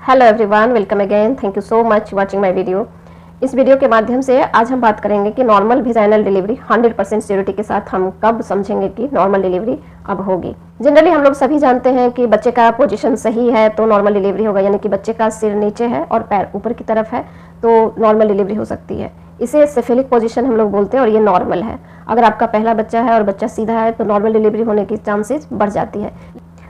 Hello everyone, welcome again. Thank you so much watching my video. इस video के माध्यम से आज हम बात करेंगे कि नॉर्मल वेजाइनल डिलीवरी 100% श्योरिटी के साथ हम कब समझेंगे कि नॉर्मल डिलीवरी अब होगी। जनरली हम लोग सभी जानते हैं कि बच्चे का पोजीशन सही है तो नॉर्मल डिलीवरी होगा, यानी कि बच्चे का सिर नीचे है और पैर ऊपर की तरफ है तो नॉर्मल डिलीवरी हो सकती है। इसे सेफेलिक पोजीशन हम लोग बोलते हैं और ये नॉर्मल है। अगर आपका पहला बच्चा है और बच्चा सीधा है तो नॉर्मल डिलीवरी होने की चांसेस बढ़ जाती है।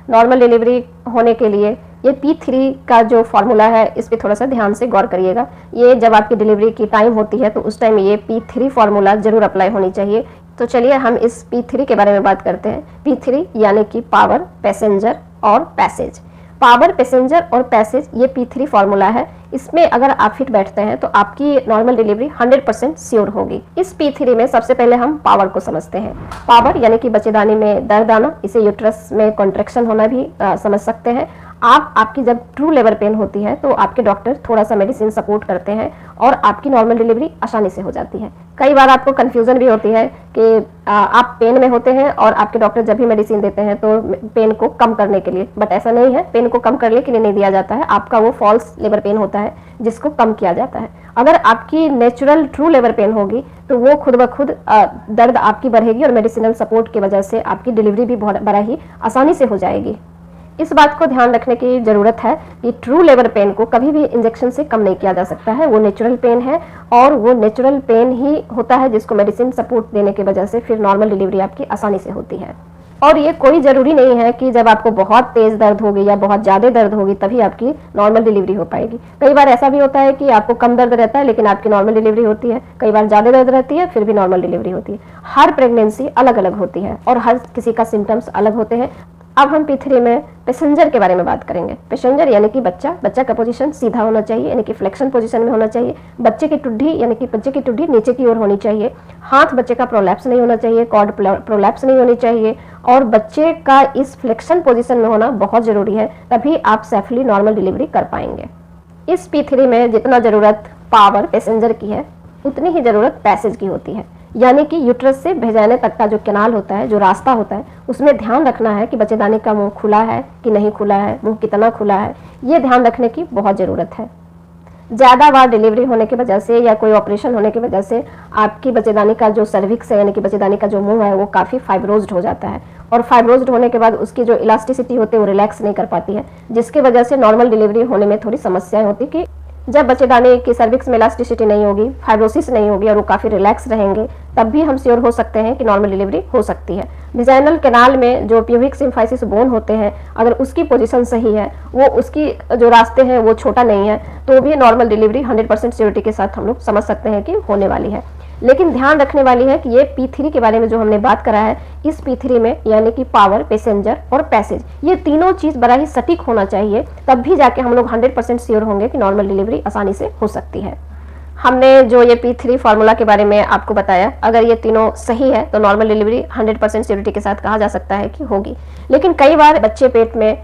नॉर्मल डिलीवरी होने के लिए ये P3 का जो फार्मूला है इस पे थोड़ा सा ध्यान से गौर करिएगा। ये जब आपकी डिलीवरी की टाइम होती है तो उस टाइम ये P3 फार्मूला जरूर अप्लाई होनी चाहिए। तो चलिए हम इस P3 के बारे में बात करते हैं। P3 यानी कि पावर, पैसेंजर और पैसेज। पावर, पैसेंजर और पैसेज ये P3 फार्मूला है। इसमें अगर आप फिट बैठते हैं तो आपकी नॉर्मल डिलीवरी 100% श्योर होगी। इस P3 में सबसे पहले हम पावर को समझते हैं। पावर यानी कि बच्चेदानी में दर्द आना, इसे यूट्रस में कॉन्ट्रैक्शन होना भी समझ सकते हैं। आपकी जब ट्रू लेबर पेन होती है तो आपके डॉक्टर थोड़ा सा मेडिसिन सपोर्ट करते हैं और आपकी नॉर्मल डिलीवरी आसानी से हो जाती है। कई बार आपको कंफ्यूजन भी होती है कि आप पेन में होते हैं और आपके डॉक्टर जब भी मेडिसिन देते हैं तो पेन को कम करने के लिए, बट ऐसा नहीं है। पेन को कम करने के लिए नहीं दिया जाता है, आपका वो फॉल्स लेबर पेन होता है जिसको कम किया जाता है। अगर आपकी नेचुरल ट्रू लेबर पेन होगी तो वो खुद ब खुद दर्द आपकी बढ़ेगी और मेडिसिनल सपोर्ट की वजह से आपकी डिलीवरी भी बहुत बड़ा ही आसानी से हो जाएगी। इस बात को ध्यान रखने की ज़रूरत है कि ट्रू लेबर पेन को कभी भी इंजेक्शन से कम नहीं किया जा सकता है। वो नेचुरल पेन है और वो नेचुरल पेन ही होता है जिसको मेडिसिन सपोर्ट देने की वजह से फिर नॉर्मल डिलीवरी आपकी आसानी से होती है। और ये कोई ज़रूरी नहीं है कि जब आपको बहुत तेज़ दर्द होगी या बहुत ज़्यादा दर्द होगी तभी आपकी नॉर्मल डिलीवरी हो पाएगी। कई बार ऐसा भी होता है कि आपको कम दर्द रहता है लेकिन आपकी नॉर्मल डिलीवरी होती है। कई बार ज़्यादा दर्द रहती है फिर भी नॉर्मल डिलीवरी होती है। हर प्रेगनेंसी अलग अलग होती है और हर किसी का सिम्टम्स अलग होते हैं। अब हम P3 में पैसेंजर के बारे में बात करेंगे। पैसेंजर यानी कि बच्चा का पोजीशन सीधा होना चाहिए, यानी कि फ्लेक्शन पोजीशन में होना चाहिए। बच्चे की टुड्डी यानी कि बच्चे की टुड्डी नीचे की ओर होनी चाहिए। हाथ बच्चे का प्रोलैप्स नहीं होना चाहिए, कॉर्ड प्रोलैप्स नहीं होनी चाहिए और बच्चे का इस फ्लेक्शन पोजीशन में होना बहुत ज़रूरी है, तभी आप सेफली नॉर्मल डिलीवरी कर पाएंगे। इस P3 में जितना ज़रूरत पावर, पैसेंजर की है उतनी ही ज़रूरत पैसेज की होती है। यानी कि यूट्रस से भेजाने तक का जो कैनाल होता है, जो रास्ता होता है, उसमें ध्यान रखना है कि बच्चेदानी का मुंह खुला है कि नहीं खुला है, मुंह कितना खुला है, ये ध्यान रखने की बहुत ज़रूरत है। ज़्यादा बार डिलीवरी होने की वजह से या कोई ऑपरेशन होने की वजह से आपकी बच्चेदानी का जो सर्विक्स है यानी कि बच्चेदानी का जो मुंह है वो काफ़ी फाइब्रोज्ड हो जाता है और फाइब्रोज्ड होने के बाद उसकी जो इलास्टिसिटी होती है वो रिलैक्स नहीं कर पाती है, जिसकी वजह से नॉर्मल डिलीवरी होने में थोड़ी समस्याएं होती कि जब बच्चेदानी की सर्विक्स में इलास्टिसिटी नहीं होगी, फाइब्रोसिस नहीं होगी और वो काफ़ी रिलैक्स रहेंगे, तब भी हम श्योर हो सकते हैं कि नॉर्मल डिलीवरी हो सकती है। वेजाइनल कैनाल में जो प्यूबिक सिम्फाइसिस बोन होते हैं, अगर उसकी पोजीशन सही है, वो उसकी जो रास्ते हैं वो छोटा नहीं है, तो भी नॉर्मल डिलीवरी 100% श्योरिटी के साथ हम लोग समझ सकते हैं कि होने वाली है। लेकिन ध्यान रखने वाली है कि ये P3 के बारे में जो हमने बात करा है, इस P3 में यानी कि पावर, पैसेंजर और पैसेज, ये तीनों चीज़ बड़ा ही सटीक होना चाहिए, तब भी जाके हम लोग 100% श्योर होंगे कि नॉर्मल डिलीवरी आसानी से हो सकती है। हमने जो ये P3 फार्मूला के बारे में आपको बताया, अगर ये तीनों सही है तो नॉर्मल डिलीवरी 100% श्योरिटी के साथ कहा जा सकता है कि होगी। लेकिन कई बार बच्चे पेट में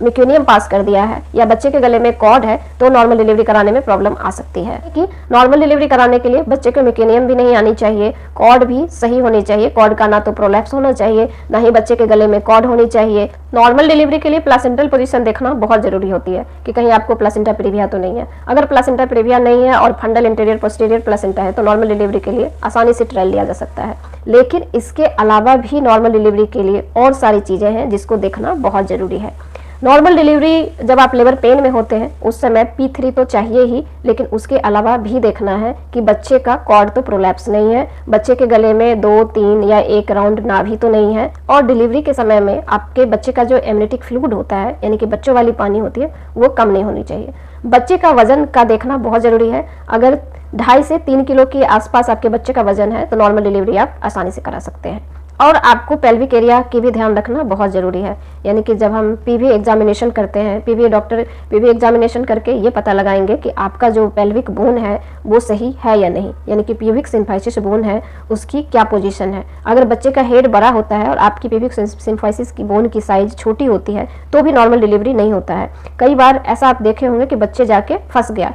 मेक्यूनियम पास कर दिया है या बच्चे के गले में कॉर्ड है तो नॉर्मल डिलीवरी कराने में प्रॉब्लम आ सकती है। कि नॉर्मल डिलीवरी कराने के लिए बच्चे को मेक्यूनियम भी नहीं आनी चाहिए, कॉर्ड भी सही होनी चाहिए। कॉर्ड का ना तो प्रोलैप्स होना चाहिए, ना ही बच्चे के गले में कॉर्ड होनी चाहिए। नॉर्मल डिलीवरी के लिए प्लासेंटल पोजीशन देखना बहुत जरूरी होती है कि कहीं आपको प्लासेंटा प्रीविया तो नहीं है। अगर प्लासेंटा प्रीविया नहीं है और फंडल इंटीरियर पोस्टीरियर प्लासेंटा है तो नॉर्मल डिलीवरी के लिए आसानी से ट्रायल लिया जा सकता है। लेकिन इसके अलावा भी नॉर्मल डिलीवरी के लिए और सारी चीज़ें हैं जिसको देखना बहुत ज़रूरी है। नॉर्मल डिलीवरी जब आप लेबर पेन में होते हैं उस समय P3 तो चाहिए ही, लेकिन उसके अलावा भी देखना है कि बच्चे का कॉर्ड तो प्रोलैप्स नहीं है, बच्चे के गले में 2, 3 या 1 राउंड नाभि तो नहीं है और डिलीवरी के समय में आपके बच्चे का जो एमनियोटिक फ्लूइड होता है यानी कि बच्चों वाली पानी होती है वो कम नहीं होनी चाहिए। बच्चे का वजन का देखना बहुत ज़रूरी है। अगर 2.5 से 3 किलो के आसपास आपके बच्चे का वजन है तो नॉर्मल डिलीवरी आप आसानी से करा सकते हैं। और आपको पेल्विक एरिया की भी ध्यान रखना बहुत ज़रूरी है। यानी कि जब हम PV एग्जामिनेशन करते हैं, डॉक्टर PV एग्जामिनेशन करके ये पता लगाएंगे कि आपका जो पेल्विक बोन है वो सही है या नहीं, यानी कि प्यूबिक सिम्फाइसिस बोन है उसकी क्या पोजीशन है। अगर बच्चे का हेड बड़ा होता है और आपकी प्यूबिक सिम्फाइसिस की बोन की साइज छोटी होती है तो भी नॉर्मल डिलीवरी नहीं होता है। कई बार ऐसा आप देखे होंगे कि बच्चे जाके फंस गया,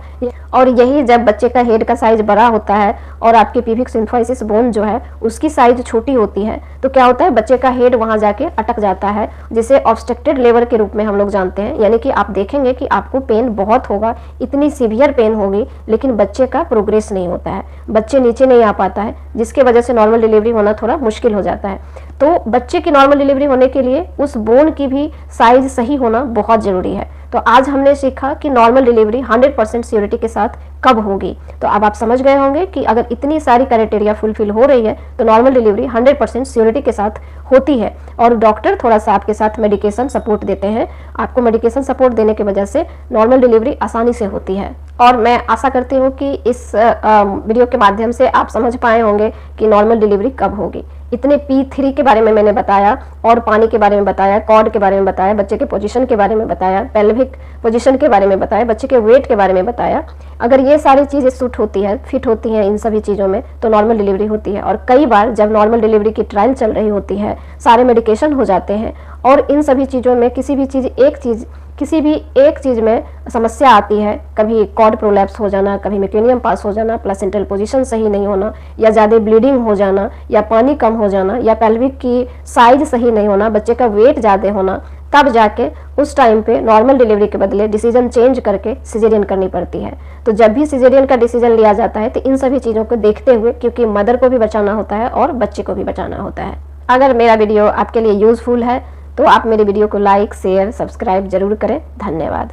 और यही जब बच्चे का हेड का साइज बड़ा होता है और आपकी प्यूबिक सिम्फाइसिस बोन जो है उसकी साइज छोटी होती है तो क्या होता है, बच्चे का हेड वहां जाके अटक जाता है, जिसे जिसे ऑब्स्ट्रक्टेड लेबर के रूप में हम लोग जानते हैं, यानी कि आप देखेंगे कि आपको पेन बहुत होगा, इतनी सीवियर पेन होगी, लेकिन बच्चे का प्रोग्रेस नहीं होता है, बच्चे नीचे नहीं आ पाता है, जिसके वजह से नॉर्मल डिलीवरी होना थोड़ा मुश्किल हो जाता है। तो बच्चे की नॉर्मल डिलीवरी होने के लिए उस बोन की भी साइज सही होना बहुत जरूरी है। तो आज हमने सीखा कि नॉर्मल डिलीवरी 100% श्योरिटी के साथ कब होगी। तो अब आप समझ गए होंगे कि अगर इतनी सारी क्राइटेरिया फुलफिल हो रही है तो नॉर्मल डिलीवरी 100% श्योरिटी के साथ होती है। और डॉक्टर थोड़ा सा आपके साथ मेडिकेशन सपोर्ट देते हैं, आपको मेडिकेशन सपोर्ट देने की वजह से नॉर्मल डिलीवरी आसानी से होती है। और मैं आशा करती हूँ कि इस वीडियो के माध्यम से आप समझ पाए होंगे कि नॉर्मल डिलीवरी कब होगी। इतने P3 के बारे में मैंने बताया, और पानी के बारे में बताया, कॉर्ड के बारे में बताया, बच्चे के पोजीशन के बारे में बताया, पेल्विक पोजीशन के बारे में बताया, बच्चे के वेट के बारे में बताया। अगर ये सारी चीज़ें सूट होती है, फिट होती हैं इन सभी चीज़ों में, तो नॉर्मल डिलीवरी होती है। और कई बार जब नॉर्मल डिलीवरी की ट्रायल चल रही होती है, सारे मेडिकेशन हो जाते हैं, और इन सभी चीज़ों में किसी भी एक चीज़ में समस्या आती है, कभी कॉर्ड प्रोलैप्स हो जाना, कभी मेकेनियम पास हो जाना, प्लेसेंटल पोजीशन सही नहीं होना, या ज़्यादा ब्लीडिंग हो जाना, या पानी कम हो जाना, या पेल्विक की साइज सही नहीं होना, बच्चे का वेट ज़्यादा होना, तब जाके उस टाइम पे नॉर्मल डिलीवरी के बदले डिसीजन चेंज करके सिजेरियन करनी पड़ती है। तो जब भी सिजेरियन का डिसीजन लिया जाता है तो इन सभी चीज़ों को देखते हुए, क्योंकि मदर को भी बचाना होता है और बच्चे को भी बचाना होता है। अगर मेरा वीडियो आपके लिए यूजफुल है तो आप मेरे वीडियो को लाइक, शेयर, सब्सक्राइब जरूर करें। धन्यवाद।